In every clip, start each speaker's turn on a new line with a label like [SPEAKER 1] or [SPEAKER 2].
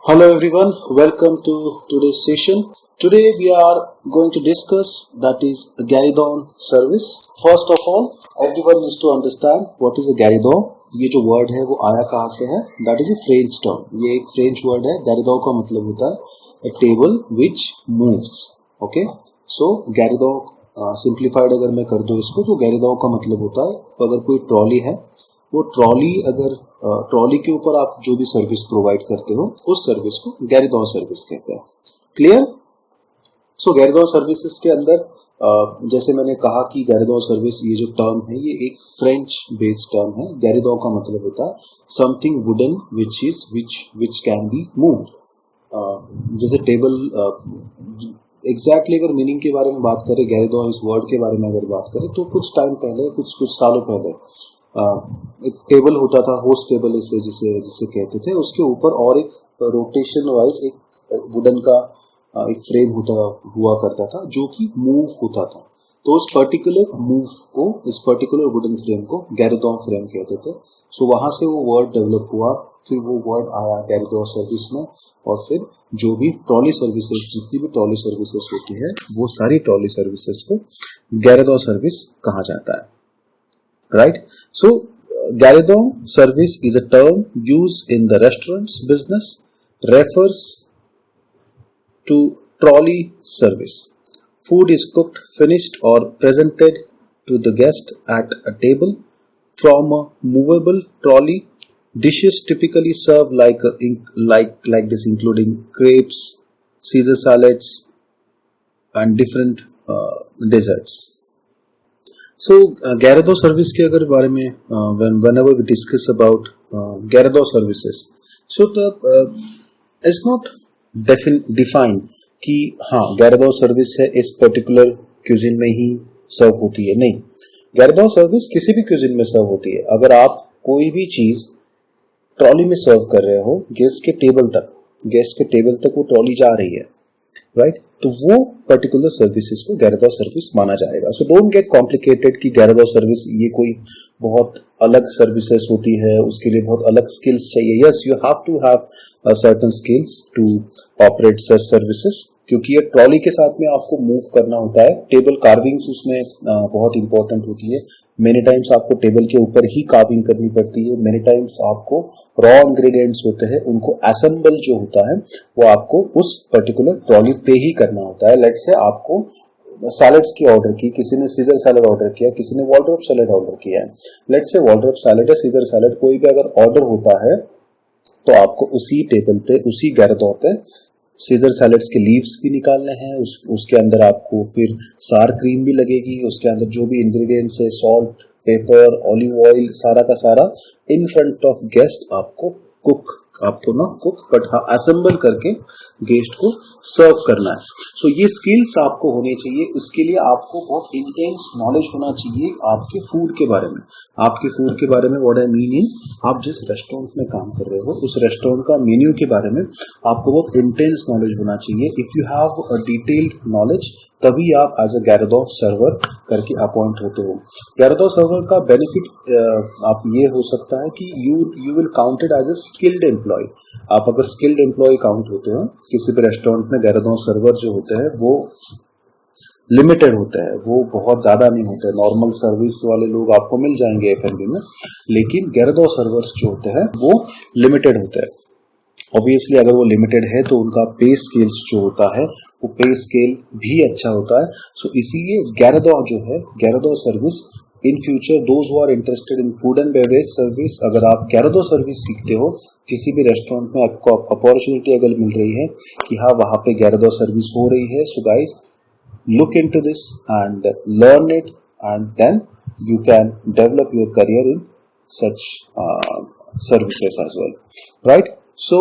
[SPEAKER 1] Hello everyone, welcome to today's session. Today we are going to discuss that is a Garidon service. First of all, everyone needs to understand what is a Garidon. ये जो word है वो आया कहाँ से है? That is a French term. ये एक फ्रेंच वर्ड है. Garidon का मतलब होता है a table which moves. Okay? So Garidon simplified अगर मैं कर दूँ इसको तो Garidon का मतलब होता है अगर कोई ट्रॉली है वो ट्रॉली अगर ट्रॉली के ऊपर आप जो भी सर्विस प्रोवाइड करते हो उस सर्विस को गैरिडॉन सर्विस कहते हैं. क्लियर? सो गैरिडॉन सर्विसेज के अंदर जैसे मैंने कहा कि गैरिडॉन सर्विस ये जो टर्म है ये एक फ्रेंच बेस्ड टर्म है. गैरिडॉन का मतलब होता है something wooden which can be moved. जैसे टेबल एग्जैक्टली अगर मीनिंग के बारे में बात करें गैरिडॉन इस वर्ड के बारे में अगर बात करें तो कुछ टाइम पहले कुछ सालों पहले एक टेबल होता था, होस्ट टेबल इसे जिसे कहते थे. उसके ऊपर और एक रोटेशन वाइज एक वुडन का एक फ्रेम हुआ करता था जो कि मूव होता था. तो इस पर्टिकुलर मूव को इस पर्टिकुलर वुडन फ्रेम को गैरिडॉन फ्रेम कहते थे. सो वहां से वो वर्ड डेवलप हुआ, फिर वो वर्ड आया गैरिडॉन सर्विस में और फिर जो भी ट्रॉली सर्विसेज जितनी भी ट्रॉली सर्विसेज होती है वो सारी ट्रॉली सर्विसेज को गैरिडॉन सर्विस कहा जाता है. Right? So, Garidon service is a term used in the restaurants business, refers to trolley service. Food is cooked, finished or presented to the guest at a table from a movable trolley. Dishes typically served like this including crepes, Caesar salads and different desserts. So Garidon service के अगर बारे में whenever we discuss about Garidon services, so it's not defined कि हाँ Garidon service है इस particular cuisine में ही सर्व होती है. नहीं, Garidon सर्विस किसी भी क्यूजिन में सर्व होती है. अगर आप कोई भी चीज ट्रॉली में सर्व कर रहे हो गेस्ट के टेबल तक वो ट्रॉली जा रही है, राइट? तो वो पर्टिकुलर सर्विसेज को Garidon सर्विस माना जाएगा. सो डोंट गेट कॉम्प्लिकेटेड कि Garidon सर्विस ये कोई बहुत अलग सर्विसेज होती है, उसके लिए बहुत अलग स्किल्स चाहिए. Yes, you have to have certain skills to operate such services, क्योंकि ये ट्रॉली के साथ में आपको मूव करना होता है. टेबल कार्विंग्स उसमें बहुत इंपॉर्टेंट होती है. मेनी टाइम्स आपको टेबल के ऊपर ही कार्विंग करनी पड़ती है. मेनी टाइम्स आपको रॉ इंग्रेडिएंट्स होते हैं उनको असेंबल जो होता है वो आपको उस पर्टिकुलर ट्रॉली पे ही करना होता है. लेट्स से आपको सैलेड्स की ऑर्डर की, किसी ने सीजर सैलेड ऑर्डर किया, किसी ने वॉलड्रॉप सैलेड ऑर्डर किया है. लेट्स से वॉलड्रॉप सैलेड या सीजर सैलेड कोई भी अगर ऑर्डर होता है तो आपको उसी टेबल पे उसी Garidon पे सीजर सैलेड्स के लीव्स भी निकालने हैं. उसके अंदर आपको फिर सार क्रीम भी लगेगी. उसके अंदर जो भी इंग्रेडिएंट्स है सॉल्ट, पेपर, ऑलिव ऑयल, सारा का सारा इन फ्रंट ऑफ गेस्ट आपको कुक बट हाँ असेंबल करके गेस्ट को सर्व करना है. सो ये स्किल्स आपको होने चाहिए. उसके लिए आपको बहुत इंटेंस नॉलेज होना चाहिए आपके फूड के बारे में. व्हाट आई मीन इज आप जिस रेस्टोरेंट में काम कर रहे हो उस रेस्टोरेंट का मेन्यू के बारे में आपको बहुत इंटेंस नॉलेज होना चाहिए. If you have a detailed knowledge तभी आप एज अ Garidon सर्वर करके अपॉइंट होते हो. Garidon सर्वर का बेनिफिट आप ये हो सकता है कि you will counted as a skilled employ. आप अगर स्किल्ड एम्प्लॉय काउंट होते हो किसी भी रेस्टोरेंट में Garidon सर्वर जो होते हैं वो लिमिटेड होते हैं, वो बहुत ज्यादा नहीं होते. नॉर्मल सर्विस वाले लोग आपको मिल जाएंगे F&B में, लेकिन Garidon सर्वर्स जो होते हैं वो लिमिटेड होते हैं. ऑब्वियसली अगर वो लिमिटेड है तो उनका पे स्केल्स जो होता है वो पे स्केल भी अच्छा होता है. सो इसीलिए Garidon service in future those who are interested in food and beverage service, अगर आप Garidon सर्विस सीखते हो किसी भी रेस्टोरेंट में आपको अपॉर्चुनिटी अगर मिल रही है कि हाँ वहां पे Garidon सर्विस हो रही है, so guys look into this and learn it and then you can develop your career in such services as well, right? So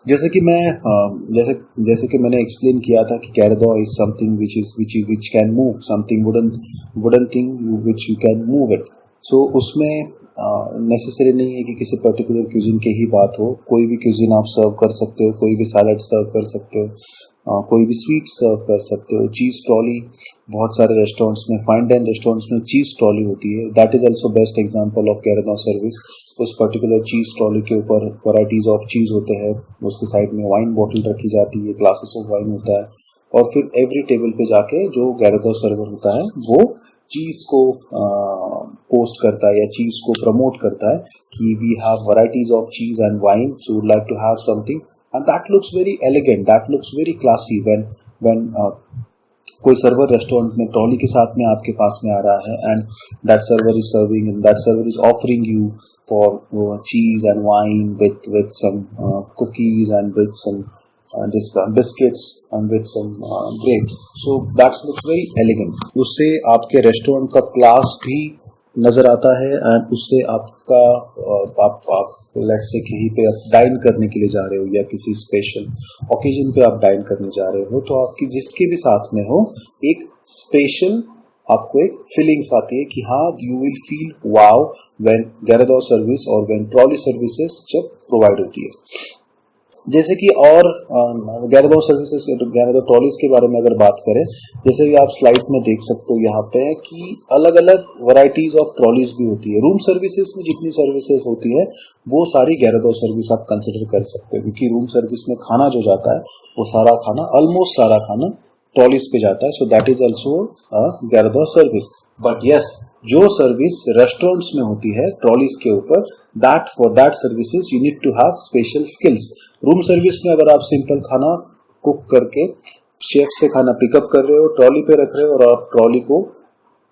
[SPEAKER 1] जैसे कि मैंने एक्सप्लेन किया था कि Garidon is something which can move, something wooden thing which you can move it. So उसमें necessary नहीं है कि किसी पर्टिकुलर क्यूजिन की ही बात हो. कोई भी क्यूजिन आप सर्व कर सकते हो, कोई भी सैलड सर्व कर सकते हो. कोई भी स्वीट सर्व कर सकते हो। चीज़ ट्रॉली बहुत सारे रेस्टोरेंट्स में, फाइन डाइन रेस्टोरेंट्स में चीज़ ट्रॉली होती है, that is also best example of gueridon service. उस पर्टिकुलर चीज़ ट्रॉली के ऊपर वैराइटीज ऑफ चीज़ होते हैं, उसके साइड में वाइन बॉटल रखी जाती है, ग्लासेस ऑफ वाइन होता है, और फिर एवरी टेबल पे जाके जो कैरेडॉ सर्वर होता है वो चीज़ को पोस्ट करता है या चीज़ को प्रमोट करता है कि we have varieties of cheese and wine, so would like to have something, and that looks very elegant, that looks very classy when कोई सर्वर रेस्टोरेंट में ट्रॉली के साथ में आपके पास में आ रहा है and that server is serving and that server is offering you for cheese and wine with some cookies and with some this biscuits and with some grapes, so that looks very elegant. उससे आपके restaurant का class भी नजर आता है and उससे आपका आप लेट्स से कहीं पे आप डाइन करने के लिए जा रहे हो या किसी स्पेशल ओकेजन पे आप डाइन करने जा रहे हो, तो आपकी जिसके भी साथ में हो एक स्पेशल आपको एक फीलिंग्स आती है कि हाँ you will feel wow when gueridon service और व्हेन ट्रॉली सर्विसेज जब प्रोवाइड होती है। जैसे कि और कैरेडॉ सर्विसेज, कैरेडॉ ट्रॉलीज के बारे में अगर बात करें, जैसे कि आप स्लाइड में देख सकते हो यहाँ पे कि अलग अलग वैरायटीज ऑफ ट्रॉलीज भी होती है। रूम सर्विसेज में जितनी सर्विसेज होती है वो सारी कैरेडॉ सर्विस आप कंसिडर कर सकते हो, क्योंकि रूम सर्विस में खाना जो जाता है वो सारा खाना, ऑलमोस्ट सारा खाना ट्रॉलीज पे जाता है, so that is also gueridon service. But yes, जो सर्विस रेस्टोरेंट्स में होती है ट्रॉलीज के ऊपर, that for that services you need to have special skills. Room service में अगर आप सिंपल खाना कुक करके शेफ से खाना पिकअप कर रहे हो, ट्रॉली पे रख रहे हो और आप ट्रॉली को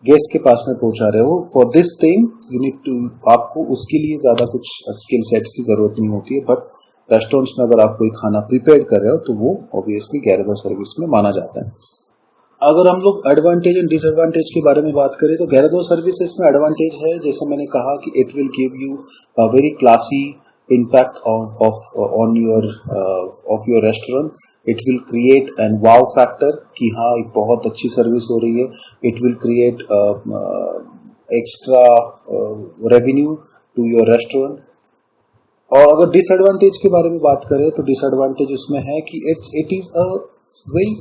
[SPEAKER 1] गेस्ट के पास में पहुंचा रहे हो, for this thing you need to, आपको उसके लिए ज्यादा कुछ स्किल सेट्स की जरूरत नहीं होती है। बट रेस्टोरेंट्स में अगर आप कोई खाना प्रिपेयर कर रहे हो तो वो ऑब्वियसली कैरेडॉ सर्विस में माना जाता है। अगर हम लोग एडवांटेज एंड डिसएडवांटेज के बारे में बात करें तो कैरेडॉ सर्विसेज में एडवांटेज है, जैसे मैंने कहा कि it will give you a very classy impact on your restaurant. It will create an wow factor कि हाँ एक बहुत अच्छी सर्विस हो रही है. It will create extra revenue to your restaurant. और अगर डिसएडवांटेज के बारे में बात करें तो डिसएडवांटेज उसमें है कि it is a very,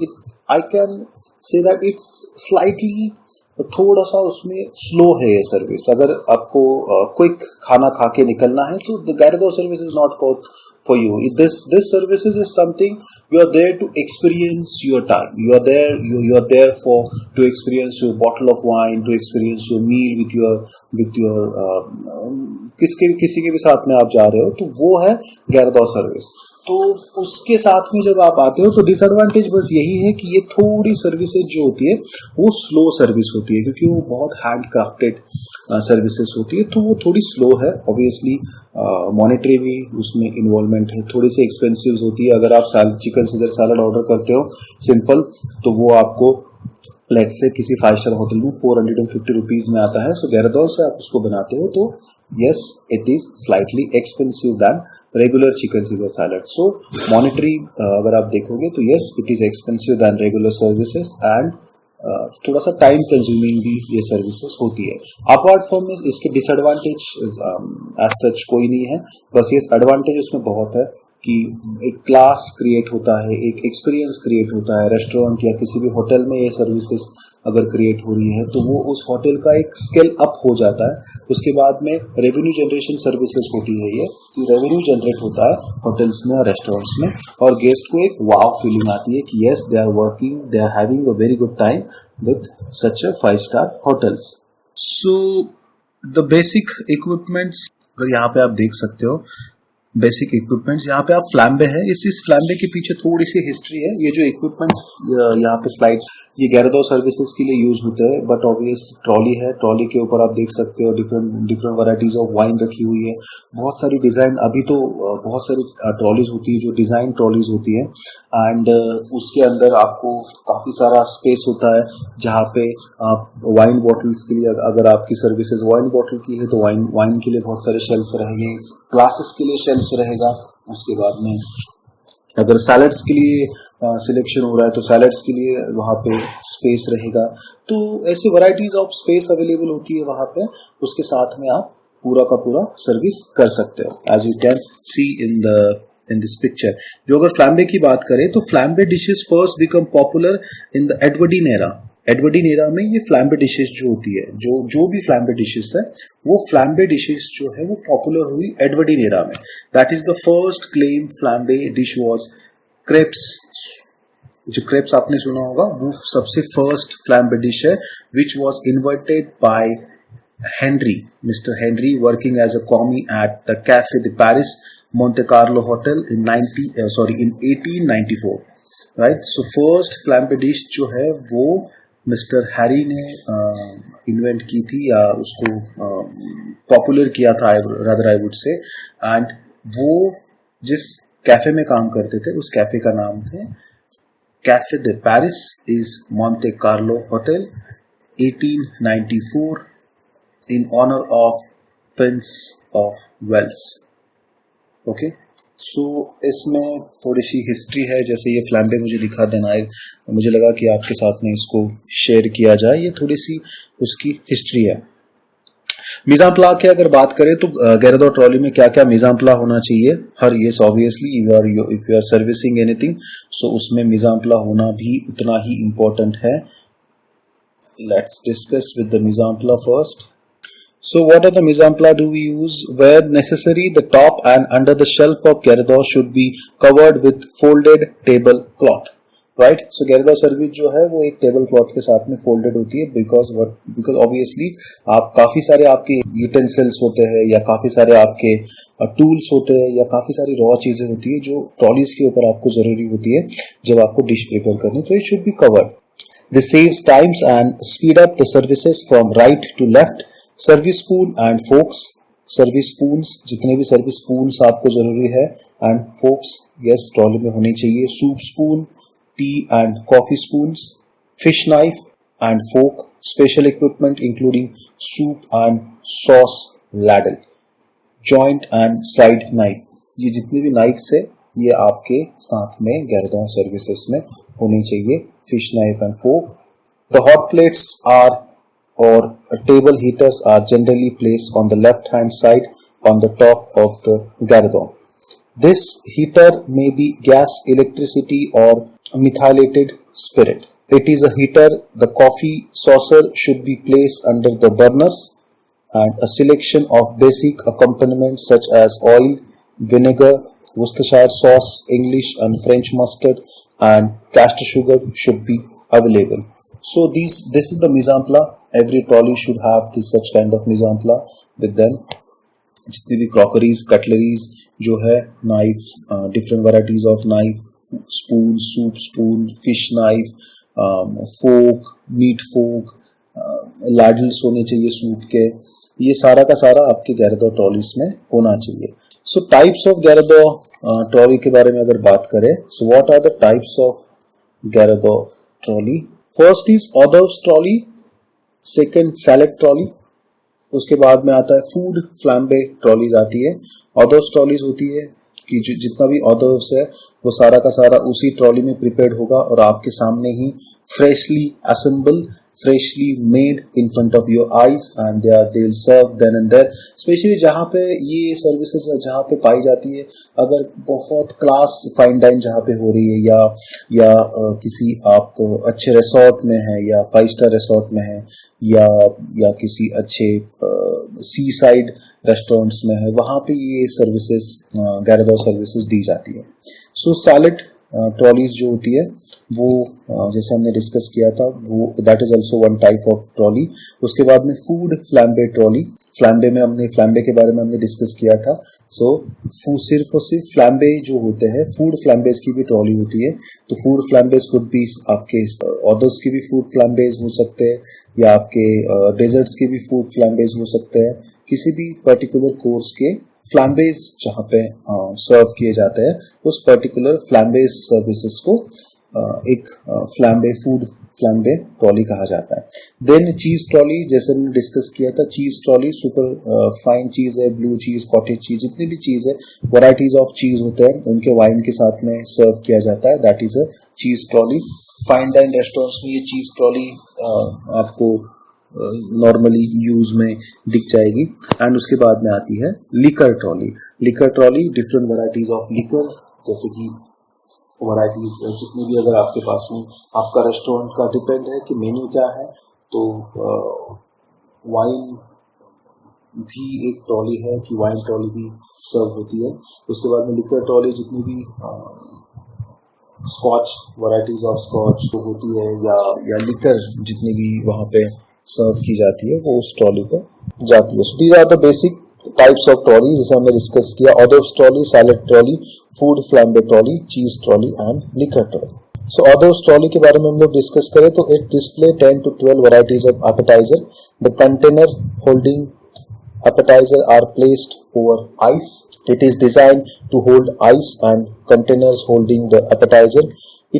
[SPEAKER 1] I can say that it's slightly, थोड़ा सा उसमें स्लो है ये सर्विस. अगर आपको क्विक खाना खा के निकलना है तो the gueridon service is not for you. This services is something you are there to experience your time. You are there for to experience your bottle of wine, to experience your meal with your किसी के भी साथ में आप जा रहे हो, तो वो है कैरेडॉ सर्विस. तो उसके साथ में जब आप आते हो तो डिसएडवांटेज बस यही है कि ये थोड़ी सर्विसेज जो होती है वो स्लो सर्विस होती है, क्योंकि वो बहुत हैंड क्राफ्टेड सर्विसेज होती है, तो वो थोड़ी स्लो है. ऑब्वियसली मॉनेटरी भी उसमें इन्वॉल्वमेंट है, थोड़ी सी एक्सपेंसिव होती है. अगर आप चिकन सीजर सैलड ऑर्डर करते हो सिंपल, तो वो आपको लेट्स से किसी 5 स्टार होटल में 450 रुपीज में आता है. सो कैरेडॉ से आप उसको बनाते हो तो yes, it is slightly expensive than regular chicken Caesar salad. So monetary अगर आप देखोगे तो yes, it is expensive than regular services and थोड़ा सा टाइम कंज्यूमिंग भी ये सर्विसेज होती है. अपार्ट फ्रॉम इसके डिसएडवांटेज एज सच कोई नहीं है, बस ये एडवांटेज उसमें बहुत है कि एक क्लास क्रिएट होता है, एक एक्सपीरियंस क्रिएट होता है. रेस्टोरेंट या किसी भी होटल में ये सर्विसेज अगर क्रिएट हो रही है तो वो उस होटल का एक स्केल अप हो जाता है. उसके बाद में रेवेन्यू जनरेशन सर्विसेज होती है, ये कि रेवेन्यू जनरेट होता है होटल्स में और रेस्टोरेंट्स में, और गेस्ट को एक वाव फीलिंग आती है कि yes they are working, they are having a very good time with such a 5 star hotels. So the basic equipments अगर यहाँ पे आप देख सकते हो, बेसिक इक्विपमेंट्स यहाँ पे आप फ्लैम्बे है, इस फ्लैम्बे के पीछे थोड़ी सी हिस्ट्री है. ये जो इक्विपमेंट्स यहाँ पे स्लाइड्स, ये कैरेडॉ सर्विसेज के लिए यूज होते हैं. बट ऑब्वियस ट्रॉली है, ट्रॉली के ऊपर आप देख सकते हो डिफरेंट वैराइटीज ऑफ वाइन रखी हुई है. बहुत सारी डिजाइन, अभी तो बहुत सारी ट्रॉलीज होती है जो डिजाइन ट्रॉलीज होती है, एंड उसके अंदर आपको काफी सारा स्पेस होता है जहाँ पे आप वाइन बॉटल्स के लिए, अगर आपकी सर्विसेज वाइन बॉटल की है तो वाइन के लिए बहुत सारे शेल्फ रहेंगे, ग्लासेस के लिए शेल्फ रहेगा. उसके बाद में अगर सैलड्स के लिए सिलेक्शन हो रहा है तो सैलड्स के लिए वहाँ पे स्पेस रहेगा. तो ऐसी वैराइटीज ऑफ स्पेस अवेलेबल होती है वहाँ पे. उसके साथ में आप पूरा का पूरा सर्विस कर सकते हो. As you can see in the in this picture. जो अगर फ्लैम्बे की बात करें तो flambe dishes first become popular in the Edwardian era. Edwardian era में ये फ्लैम्बे डिशेस जो होती है, जो भी फ्लैम्बे डिशेस है, वो फ्लैम्बे डिशेस जो है वो पॉपुलर हुई एडवर्डीन एरा में. That is the first claim flambe dish was crepes. जो क्रेप्स आपने सुना होगा वो सबसे फर्स्ट फ्लैम्बे डिश है which was invented by Henry, mister Henry, working as a commis at the cafe de Paris Monte Carlo hotel in 1894. Right. So first flambe dish जो है वो मिस्टर हैरी ने इन्वेंट की थी या उसको popular किया था, rather I would say. And वो जिस कैफे में काम करते थे उस कैफे का नाम थे Cafe de Paris is Monte Carlo Hotel, 1894, in honor of Prince of Wales. Okay, so इसमें थोड़ी सी हिस्ट्री है. जैसे ये फ्लैम्बे मुझे दिखा देना है, मुझे लगा कि आपके साथ में इसको शेयर किया जाए. ये थोड़ी सी उसकी हिस्ट्री है. मिजाम्पला की अगर बात करें तो गैरेदो ट्रॉली में क्या क्या मिजाम्पला होना चाहिए. हर yes obviously if you are servicing anything, so उसमें मिजाम्पला होना भी उतना ही इम्पोर्टेंट है. Let's discuss with the mise en place first. So what are the mizampla do we use? Where necessary, the top and under the shelf of Garido should be covered with folded table cloth. Right. So gueridon service जो है वो एक table cloth के साथ में folded होती है. Because obviously आप काफी सारे आपके यूटेंसिल्स होते हैं या काफी सारे आपके टूल्स होते हैं या काफी सारी रॉ चीजें होती है जो ट्रॉलीज के ऊपर आपको जरूरी होती है जब आपको डिश प्रिपेयर करनी. तो it should be covered. This saves times and speed up the services from right to left. Service spoon and forks. Service spoons, जितने भी सर्विस स्पून्स आपको जरूरी है, एंड फोक्स यस ट्रॉली में होनी चाहिए. Soup spoon, tea and coffee spoons, fish knife and fork, special equipment including soup and sauce ladle, joint and side knife. ये जितनी भी knives है ये आपके साथ में गैरेदो सर्विसेज में होनी चाहिए. fish knife and fork. The hot plates are or table heaters are generally placed on the left hand side on the top of the garido. This heater may be gas, electricity or methylated spirit. It is a heater. The coffee saucer should be placed under the burners, and a selection of basic accompaniments such as oil, vinegar, Worcestershire sauce, English and French mustard and castor sugar should be available. So this is the mise en place. Every trolley should have this such kind of mise en place with them. जितनी भी crockeries, cutleries जो है, knife, different varieties of knife, spoon, soup spoon, fish knife, fork, meat fork, ladles होने चाहिए soup के. ये सारा का सारा आपके गैरेदो ट्रॉलीज में होना चाहिए. So types of gueridon trolley के बारे में अगर बात करें, so what are the types of gueridon trolley. First is hors d'oeuvres trolley, second salad trolley, उसके बाद में आता है फूड फ्लैम्बे ट्रॉलीज आती है. ऑर्डर्स ट्रॉलीज होती है कि जितना भी ऑर्डर्स है वो सारा का सारा उसी ट्रॉली में प्रिपेयर्ड होगा और आपके सामने ही freshly assemble, freshly made in front of your eyes, and they will serve then and there. Specially जहाँ पे ये सर्विसेज जहाँ पे पाई जाती है, अगर बहुत क्लास फाइन डाइन जहाँ पे हो रही है या किसी आप अच्छे रिसोर्ट में है या 5 स्टार रिसोर्ट में है या किसी अच्छे सी साइड रेस्टोरेंट्स में है, वहाँ पे ये सर्विसेज गैरेदो सर्विसेज दी जाती है. सो सैलेड ट्रॉलीज जो होती है वो जैसे हमने डिस्कस किया था, वो that is also one type of trolley. उसके बाद में फूड फ्लैम्बे ट्रॉली. फ्लैम्बे में फ्लैम्बे के बारे में हमने डिस्कस किया था. सो सिर्फ और सिर्फ फ्लैम्बे जो होते हैं, फूड फ्लैम्बेज की भी ट्रॉली होती है. तो फूड फ्लैम्बेज कुड भी आपके ऑर्डर्स की भी फूड फ्लैम्बेज हो सकते हैं या आपके डेजर्ट्स के भी फूड फ्लैम्बेज हो सकते हैं. किसी भी पर्टिकुलर कोर्स के फ्लैम्बेज जहाँ पे सर्व किए जाते हैं, उस पर्टिकुलर फ्लैम्बेज सर्विसेज को एक फ्लैम्बे फूड फ्लैम्बे ट्रॉली कहा जाता है. देन चीज ट्रॉली, जैसे हमने डिस्कस किया था, चीज ट्रॉली सुपर फाइन चीज है, ब्लू चीज, कॉटेज चीज, जितनी भी चीज है, वैराइटीज ऑफ चीज होते हैं, उनके वाइन के साथ में सर्व किया जाता है. दैट इज अ चीज ट्रॉली. फाइन डाइन रेस्टोरेंट्स में ये चीज ट्रॉली आपको नॉर्मली यूज में दिख जाएगी। एंड उसके बाद में आती है liquor trolley. Liquor trolley different varieties of liquor, जैसे कि वैरायटीज जितनी भी अगर आपके पास में आपका रेस्टोरेंट का डिपेंड है कि मेन्यू क्या है, तो वाइन भी एक ट्रॉली है कि वाइन ट्रॉली भी सर्व होती है। उसके बाद में लिकर ट्रॉली जितनी भी स्कॉच वैरायटीज ऑफ स्कॉच होती है या लिकर जितनी भी वहाँ पे सर्व की जाती है वो उस ट्रॉली पे जाती है। So these are the basic types of trolley जिसे हमने डिस्कस किया। Hors d'oeuvres trolley, salad trolley, food flambe trolley, cheese trolley and liquor trolley. So hors d'oeuvres trolley के बारे में हम लोग डिस्कस करें तो it display 10 to 12 varieties of appetizer. The container holding appetizer are placed over ice. It is designed to hold ice and containers holding the appetizer.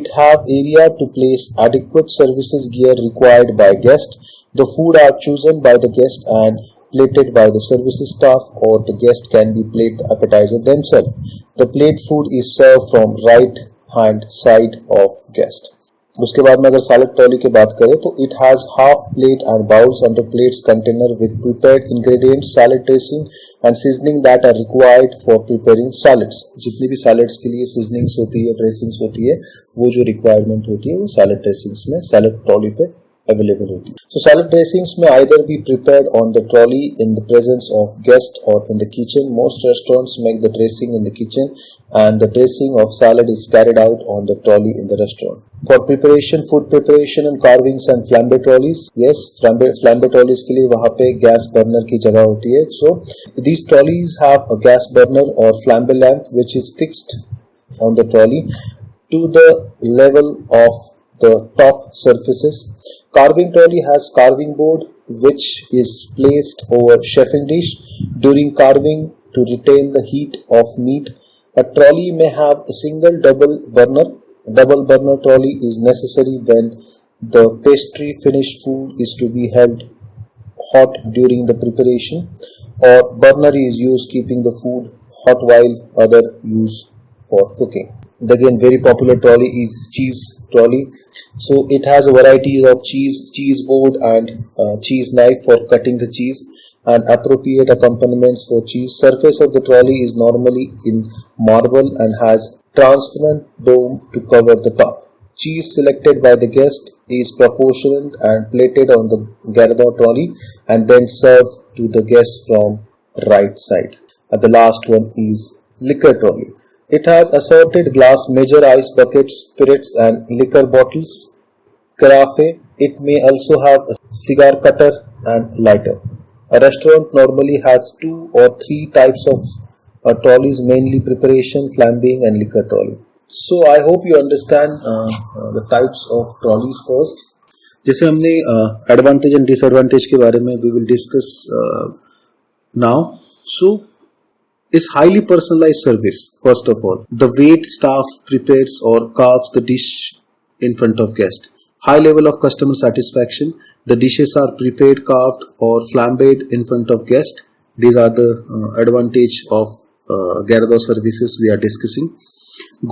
[SPEAKER 1] It have area to place adequate services gear required by guest. The food are chosen by the guest and plated by the services staff, or the guest can be plate the appetizer themselves. The plate food is served from right hand side of guest. उसके बाद में अगर salad trolley की बात करें तो it has half plate and bowls under plates container with prepared ingredients, salad dressing and seasoning that are required for preparing salads. जितनी भी सैलेड्स के लिए सीजनिंग्स होती है, ड्रेसिंग्स होती है, वो जो रिक्वायरमेंट होती है वो सैलेड ड्रेसिंग्स में सैलेड ट्रॉली पे available होती है। So salad dressings may either be prepared on the trolley in the presence of guest or in the kitchen. Most restaurants make the dressing in the kitchen and the dressing of salad is carried out on the trolley in the restaurant. For preparation, food preparation and carvings and flambe trolleys. Yes, flambe trolleys के लिए वहाँ पे gas burner की जगह होती है. So these trolleys have a gas burner or flambe lamp which is fixed on the trolley to the level of the top surfaces. Carving trolley has carving board which is placed over chefing dish during carving to retain the heat of meat. A trolley may have a single double burner. Double burner trolley is necessary when the pastry finished food is to be held hot during the preparation, or burner is used keeping the food hot while other use for cooking. The again very popular trolley is cheese trolley. So it has a variety of cheese board and cheese knife for cutting the cheese and appropriate accompaniments for cheese. Surface of the trolley is normally in marble and has transparent dome to cover the top. Cheese selected by the guest is proportioned and plated on the Garadon trolley and then served to the guest from right side. And the last one is liquor trolley. It has assorted glass major ice buckets, spirits and liquor bottles, carafe. It may also have a cigar cutter and lighter. A restaurant normally has 2 or 3 types of trolleys, mainly preparation, flambing and liquor trolley. So I hope you understand the types of trolleys first. जैसे हमने advantage and disadvantage के बारे में we will discuss now. So is highly personalized service. First of all, the wait staff prepares or carves the dish in front of guest. High level of customer satisfaction. The dishes are prepared, carved or flambéed in front of guest. These are the advantage of Garadon services we are discussing.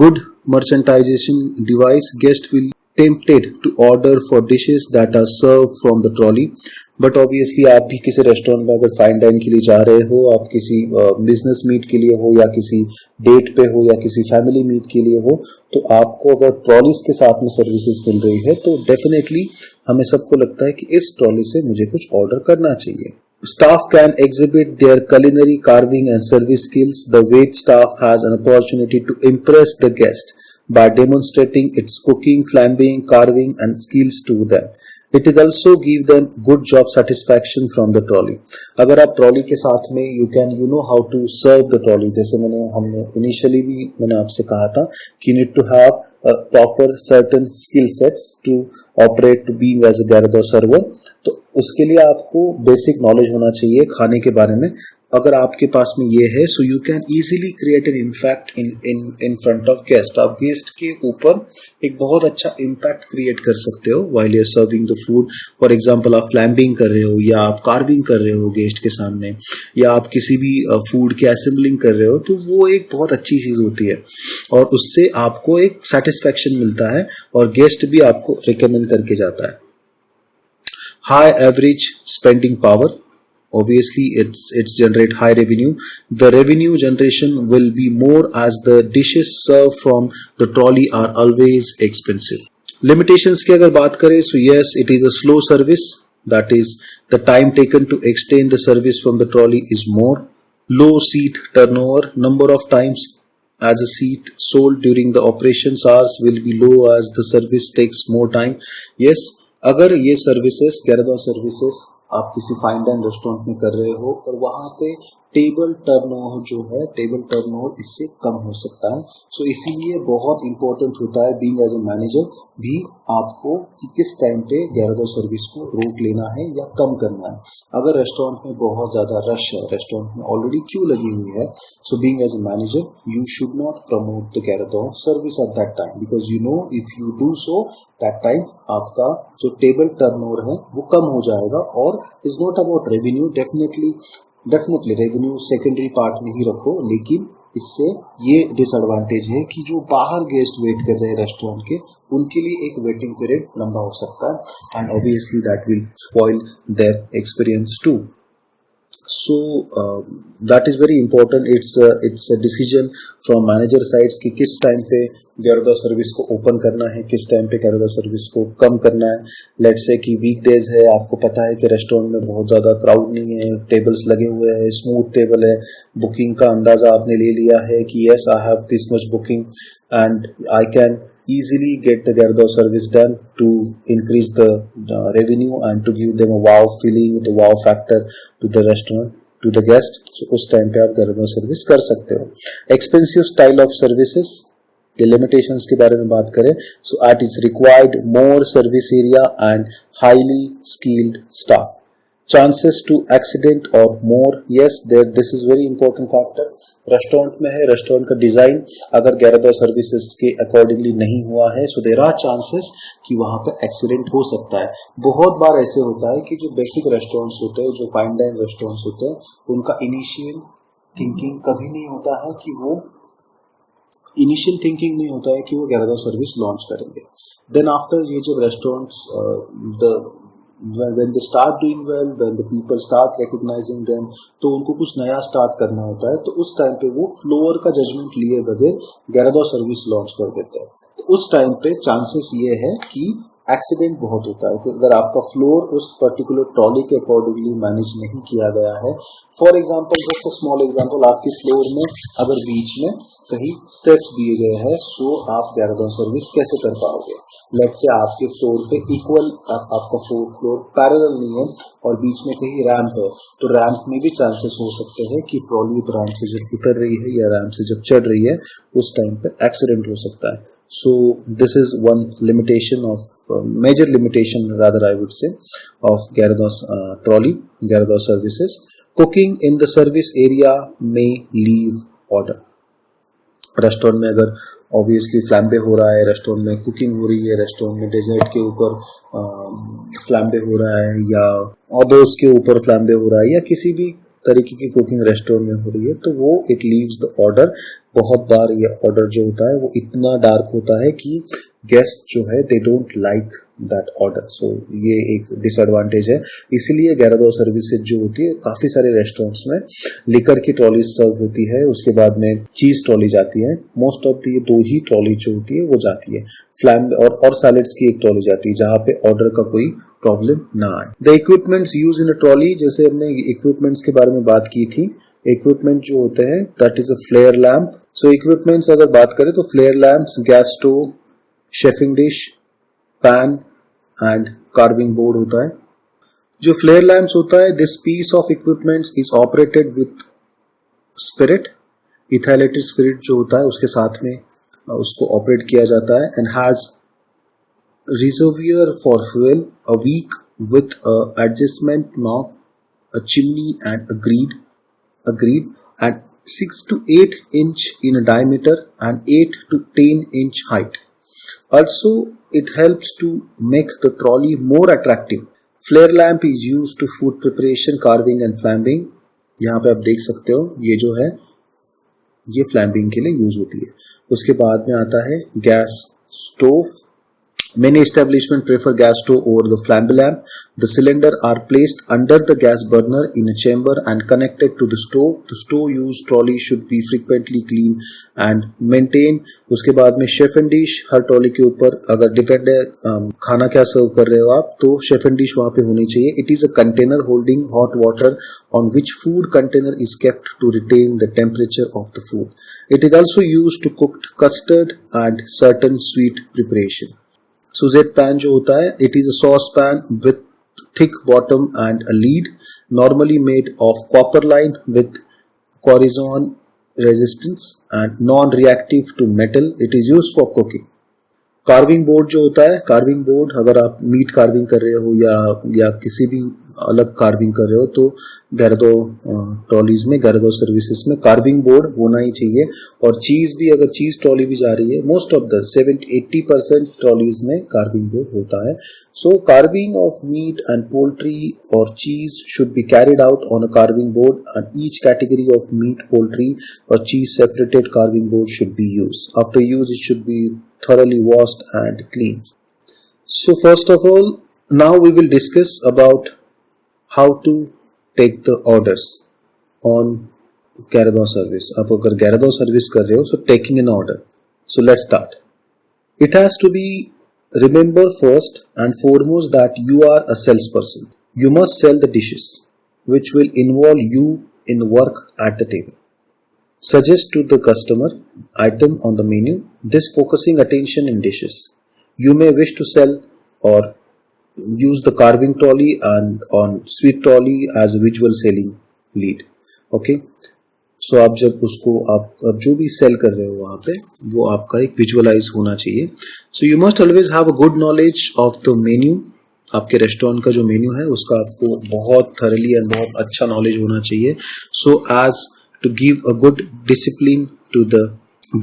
[SPEAKER 1] Good merchandising device. Guest will tempted to order for dishes that are served from the trolley. But obviously आप भी किसी restaurant में अगर fine dine के लिए जा रहे हो, आप किसी बिजनेस मीट के लिए हो या किसी डेट पे हो या किसी फैमिली मीट के लिए हो, तो आपको अगर ट्रॉलीज के साथ में सर्विसेज मिल रही है तो डेफिनेटली हमें सबको लगता है कि इस ट्रॉली से मुझे कुछ ऑर्डर करना चाहिए. Staff can exhibit their culinary, carving and service skills. The wait staff has an opportunity to impress the guest by demonstrating its cooking, flambing, carving and skills to them. It is also give them good job satisfaction from the trolley. अगर आप trolley के साथ में you know how to serve the trolley. जैसे हमने initially भी मैंने आपसे कहा था कि you need to have a proper certain skill sets to operate to being as a Garadon server. तो उसके लिए आपको बेसिक नॉलेज होना चाहिए खाने के बारे में. अगर आपके पास में ये है so you can easily create an impact in front of guest. आप गेस्ट के ऊपर एक बहुत अच्छा इम्पैक्ट क्रिएट कर सकते हो while you are serving the food. For example आप फ्लैम्बिंग कर रहे हो या आप कार्विंग कर रहे हो गेस्ट के सामने, या आप किसी भी फूड के असेंबलिंग कर रहे हो, तो वो एक बहुत अच्छी चीज होती है और उससे आपको एक सेटिस्फैक्शन मिलता है और गेस्ट भी आपको रिकमेंड करके जाता है. high average spending power. Obviously, it's generate high revenue. The revenue generation will be more as the dishes served from the trolley are always expensive. Limitations की अगर बात करें, so yes, it is a slow service. That is, the time taken to extend the service from the trolley is more. Low seat turnover, number of times as a seat sold during the operations hours will be low as the service takes more time. Yes, अगर ये services गैरदौर services आप किसी fine dine restaurant में कर रहे हो और वहां पे टेबल टर्नओवर जो है, टेबल टर्नओवर इससे कम हो सकता है. सो इसीलिए बहुत इंपॉर्टेंट होता है बीइंग एज ए मैनेजर भी आपको कि किस टाइम पे गैरदौर सर्विस को रोक लेना है या कम करना है. अगर रेस्टोरेंट में बहुत ज्यादा रश है, रेस्टोरेंट में ऑलरेडी क्यू लगी हुई है, so being as a manager you should not promote the gueridon service at that time, because you know if you do so that time आपका जो टेबल टर्नओवर है वो कम हो जाएगा. और is not about revenue, definitely revenue secondary part में ही रखो, लेकिन इससे ये डिसएडवांटेज है कि जो बाहर गेस्ट वेट कर रहे हैं रेस्टोरेंट के, उनके लिए एक वेटिंग पीरियड लंबा हो सकता है and obviously that will spoil their experience too. So that is very important. It's a decision from manager sides कि किस टाइम पे गैरदौर सर्विस को ओपन करना है, किस टाइम पे गैरदौर सर्विस को कम करना है. लेट्स से कि वीकडेज है, आपको पता है कि रेस्टोरेंट में बहुत ज़्यादा क्राउड नहीं है, टेबल्स लगे हुए हैं, स्मूथ टेबल है, बुकिंग का अंदाज़ा आपने ले लिया है कि yes I have this much booking and I can easily get the Gairdor service done to increase the revenue and to give them a wow feeling, the wow factor to the restaurant, to the guest. So उस time पे आप Gairdor service कर सकते हो. Expensive style of services, the limitations के बारे में बात करें, so at its required more service area and highly skilled staff. Chances to accident or more, yes, there this is very important factor. Restaurant में है, रेस्टोरेंट का design अगर गैरदौर services के अकॉर्डिंगली नहीं हुआ है, सो देयर आर चांसेस कि वहां पे एक्सीडेंट हो सकता है. बहुत बार ऐसे होता है कि जो बेसिक रेस्टोरेंट्स होते हैं, जो फाइन डाइन रेस्टोरेंट्स होते हैं, उनका इनिशियल थिंकिंग कभी नहीं होता है कि वो गैरदौर सर्विस लॉन्च करेंगे. देन आफ्टर ये जब restaurants when they start doing well, when the people start recognizing them, तो उनको कुछ नया स्टार्ट करना होता है, तो उस टाइम पे वो फ्लोर का जजमेंट लिए बगैर गैरदौर सर्विस लॉन्च कर देते हैं. तो उस टाइम पे चांसेस ये है कि एक्सीडेंट बहुत होता है कि अगर आपका फ्लोर उस पर्टिकुलर ट्रॉली के अकॉर्डिंगली मैनेज नहीं किया गया है. For example, just a small example, आपके फ्लोर में अगर बीच में कहीं स्टेप्स दिए गए हैं, सो आप गैरदौर सर्विस कैसे कर पाओगे. लेट्स से आपके फ्लोर पे इक्वल आपका फ्लोर पैरेलल नहीं है और बीच में कहीं रैंप है, तो रैंप में भी चांसेस हो सकते हैं कि ट्रॉली रैंप से जब उतर रही है या रैंप से जब चढ़ रही है, उस टाइम पे एक्सीडेंट हो सकता है. So this is one limitation of major limitation rather I would say of Gairdor's trolley, Gairdor services. Cooking in the service area may leave order. Restaurant में अगर ऑब्वियसली फ्लैम्बे हो रहा है, रेस्टोरेंट में कुकिंग हो रही है, रेस्टोरेंट में डेजर्ट के ऊपर फ्लैम्बे हो रहा है या ऑदर्स के ऊपर फ्लैम्बे हो रहा है या किसी भी तरीके की कुकिंग रेस्टोरेंट में हो रही है, तो वो इट लीव्स द ऑर्डर. बहुत बार ये ऑर्डर जो होता है वो इतना डार्क होता है कि गेस्ट जो है they don't like that order. So ये एक डिसएडवांटेज है. इसीलिए गैरदौर सर्विसेज जो होती है, काफी सारे रेस्टोरेंट्स में लिकर की ट्रॉली सर्व होती है, उसके बाद में चीज ट्रॉली जाती है. Most of the 2 he trolley जो होती है वो जाती है. फ्लैम और सैलेड्स की एक ट्रॉली जाती है जहां पे ऑर्डर का कोई प्रॉब्लम ना आए. The equipments use in a trolley, जैसे हमने इक्विपमेंट्स के बारे में बात की थी, इक्विपमेंट जो होते हैं that is a flare lamp. So equipments अगर बात करें तो flare lamps, gas stove, chafing dish, pan and carving board होता है. जो फ्लेयर लैम्प्स होता है, this piece of equipments is operated with spirit, ethylated spirit जो होता है उसके साथ में उसको ऑपरेट किया जाता है. And has reservoir for fuel, a wick with adjustment knob, a chimney and a grid and 6 to 8 inch in a diameter and 8 to 10 inch height. Also, it helps to make the trolley more attractive. Flare lamp is used to food preparation, carving and flambing. यहाँ पे आप देख सकते हो ये जो है ये फ्लैम्बिंग के लिए यूज होती है. उसके बाद में आता है gas stove, Many establishments prefer gas stove over the flambelamp. The cylinder are placed under the gas burner in a chamber and connected to the stove. The stove used trolley should be frequently clean and maintained. उसके बाद में chef and dish her trolley के ऊपर अगर depend है खाना क्या सर्व कर रहे हो आप तो शेफ एंड डिश वहां पे होनी चाहिए. It is a container holding hot water on which food container is kept to retain the temperature of the food. It is also used to cook custard and certain sweet preparation. Suzette pan जो होता है, it is a saucepan with thick bottom and a lid, normally made of copper line with corrosion resistance and non-reactive to metal. It is used for cooking. Carving board जो होता है, carving board अगर आप meet carving कर रहे हो या किसी भी अलग कार्विंग कर रहे हो तो गैरदो ट्रॉलीज में, गैरदो सर्विसेज में कार्विंग बोर्ड होना ही चाहिए. और चीज भी, अगर चीज ट्रॉली भी जा रही है, मोस्ट ऑफ द 70-80% ट्रॉलीज में कार्विंग बोर्ड होता है. So carving of meat and poultry और cheese should be carried out on a carving board and each category of meat, poultry और cheese separated carving board should be use. After use it should be thoroughly washed and clean. So first of all, now we will discuss about how to take the orders on Garadon service. आप अगर Garadon service कर रहे हो, so taking an order. So let's start. It has to be remember first and foremost that you are a salesperson. You must sell the dishes, which will involve you in work at the table. Suggest to the customer item on the menu. This focusing attention in dishes. You may wish to sell or use the carving trolley and on sweet trolley as a visual selling lead. Okay. So आप जब उसको आप जो भी cell कर रहे हो वहाँ पे वो आपका एक विजुअलाइज होना चाहिए. So you must always have a good knowledge of the menu. आपके रेस्टोरेंट का जो मेन्यू है उसका आपको बहुत thoroughly and बहुत अच्छा नॉलेज होना चाहिए. So as to give a good discipline to the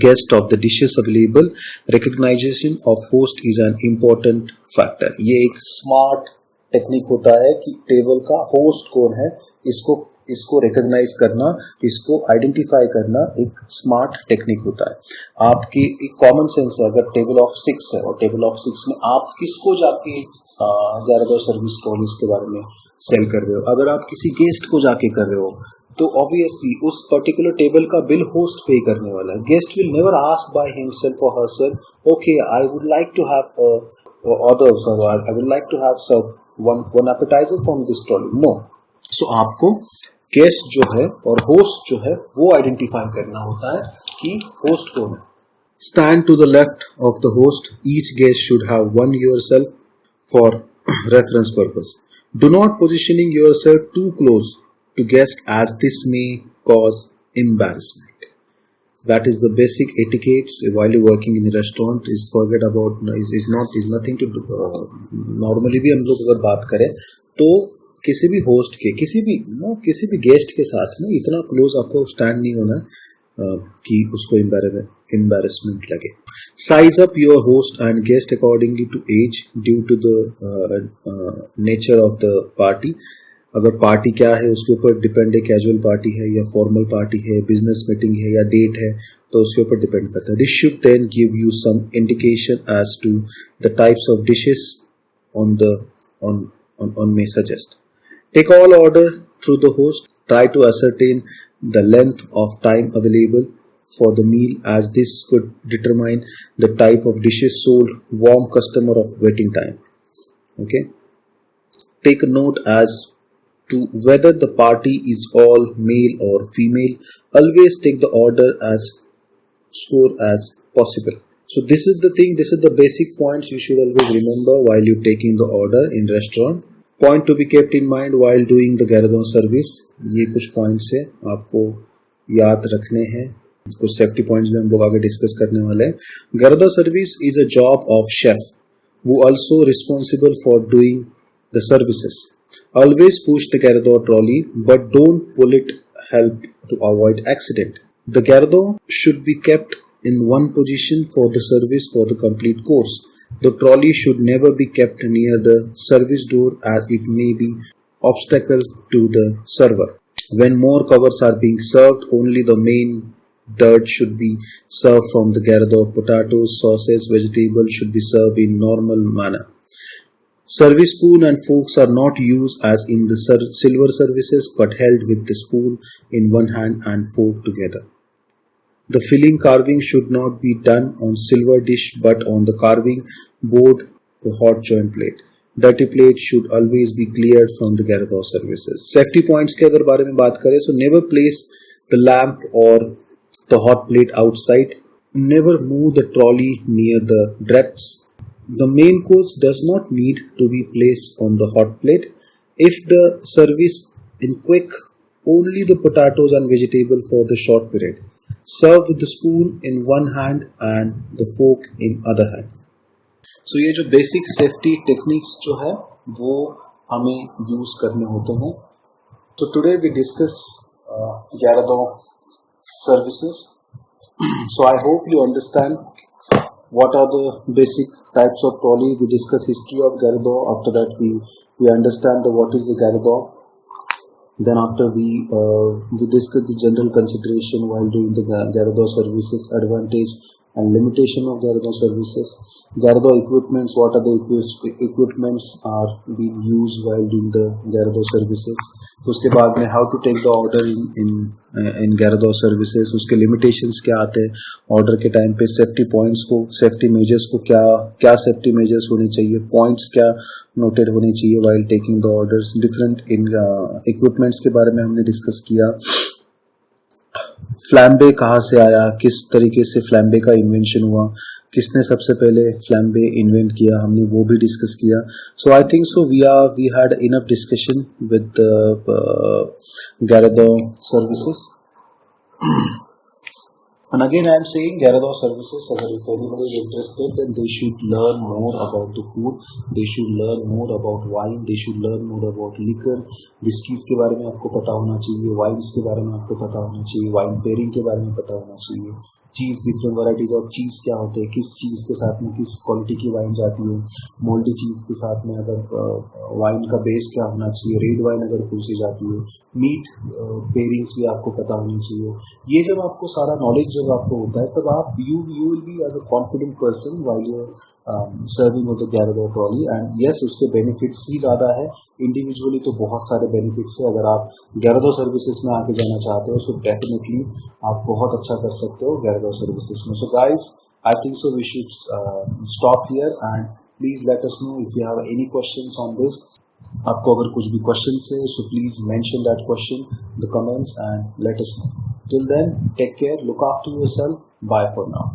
[SPEAKER 1] guest of the dishes available, recognition of host is an important factor. ये एक स्मार्ट टेक्निक होता है कि टेबल का होस्ट कौन है इसको रिकॉग्नाइज करना, इसको आइडेंटिफाई करना एक स्मार्ट टेक्निक होता है. आपकी एक कॉमन सेंस है, अगर टेबल ऑफ 6 है और टेबल ऑफ 6 में आप किसको जाके Garadon सर्विस ट्रॉलीज के बारे में सेल कर रहे हो. अगर आप किसी गेस्ट को जाके कर रहे हो तो ऑब्वियसली उस पर्टिकुलर टेबल का बिल होस्ट पे करने वाला है. Guest will never ask by himself और herself, okay I would like to have order sir, I would like to have sir one appetizer from this trolley. No. So आपको guest जो है और host जो है वो आइडेंटिफाई करना होता है कि होस्ट कौन है. Stand to the left of the host. Each guest should have one yourself for reference purpose. Do not positioning yourself too close to guest as this may cause embarrassment. So that is the basic etiquettes while you're working in a restaurant. Is forget about is nothing to do. Normally भी हम लोग अगर बात करें तो किसी भी host के किसी भी गेस्ट के साथ में इतना क्लोज आपको स्टैंड नहीं होना कि उसको embarrassment लगे. Size up your host and guest accordingly to age due to the nature of the party. अगर पार्टी क्या है उसके ऊपर डिपेंड है, कैजुअल पार्टी है या फॉर्मल पार्टी है, बिजनेस मीटिंग है या डेट है, तो उसके ऊपर डिपेंड करता है. This should then give you some indication as to the types of dishes on may suggest. Take all order through the host. Try to ascertain the length of time available for the meal as this could determine the type of dishes sold. Warm customer of waiting time. Okay. Take a note as to whether the party is all male or female. Always take the order as score as possible. So this is the thing, this is the basic points you should always remember while you're taking the order in restaurant. Point to be kept in mind while doing the Garadon service. ये कुछ points है आपको याद रखने हैं. कुछ safety points में हम लोग आगे डिस्कस करने वाले हैं. Garadon service is a job of chef who also responsible for doing the services. Always push the Garadon trolley, but don't pull it. Help to avoid accident. The Garadon should be kept in one position for the service for the complete course. The trolley should never be kept near the service door as it may be obstacle to the server. When more covers are being served, only the main dirt should be served from the Gyarados. Potatoes, sauces, vegetables should be served in normal manner. Service spoon and forks are not used as in the silver services but held with the spoon in one hand and fork together. The filling carving should not be done on silver dish but on the carving board or hot joint plate. Dirty plate should always be cleared from the Gyarados services. Safety points के अगर बारे में बात करें, so never place the lamp or the hot plate outside. Never move the trolley near the drafts. The main course does not need to be placed on the hot plate. If the service in quick, only the potatoes and vegetable for the short period. Serve with the spoon in one hand and the fork in other hand. So ये जो basic safety techniques जो है वो हमें use करने होते हैं. So today we discuss Gyarados services. So I hope you understand what are the basic types of trolley. We discuss history of Gyarados. After that we understand what is the Gyarados. Then after we discuss the general consideration while doing the Gyarados services, advantage and limitation of Gyarados services. Gyarados equipments, what are the equipments are being used while doing the Gyarados services. तो उसके बाद में how to take the order in Gyarados services, उसके limitations क्या आते हैं order के time पे, safety points को, safety measures को क्या safety measures होने चाहिए, points क्या noted होने चाहिए while taking the orders. Different in equipments के बारे में हमने discuss किया. फ्लैम्बे कहाँ से आया, किस तरीके से फ्लैम्बे का इन्वेंशन हुआ, किसने सबसे पहले फ्लैम्बे इन्वेंट किया, हमने वो भी डिस्कस किया. So I think so we had enough discussion with Gyarados services. And again I am saying Gyarados services, if anybody is interested, then they should learn more about the food, they should learn more about wine, they should learn more about liquor. Whiskies के बारे में आपको पता होना चाहिए, wines के बारे में आपको पता होना चाहिए, वाइन पेयरिंग के बारे में पता होना चाहिए, चीज़, डिफरेंट वैराइटीज ऑफ चीज़ क्या होते हैं, किस चीज़ के साथ में किस क्वालिटी की वाइन जाती है, मोल्डी चीज़ के साथ में अगर वाइन का बेस क्या होना चाहिए, रेड वाइन अगर कौन सी जाती है, मीट पेयरिंग्स भी आपको पता होनी चाहिए. ये जब आपको सारा नॉलेज जब आपको होता है तब आप you will be as a confident person while you serving with the Gyarados trolley. And yes, उसके बेनिफिट्स ही ज़्यादा है. इंडिविजुअली तो बहुत सारे बेनिफिट्स है. अगर आप Gyarados सर्विसेज में आके जाना चाहते हो तो डेफिनेटली आप बहुत अच्छा कर सकते हो Gyarados सर्विसेज में. So guys, I think so we should stop here and please let us know if you have any questions on this. आपको अगर कुछ भी क्वेश्चन है so please mention that question in the comments and let us know. Till then, take care, look after yourself. Bye for now.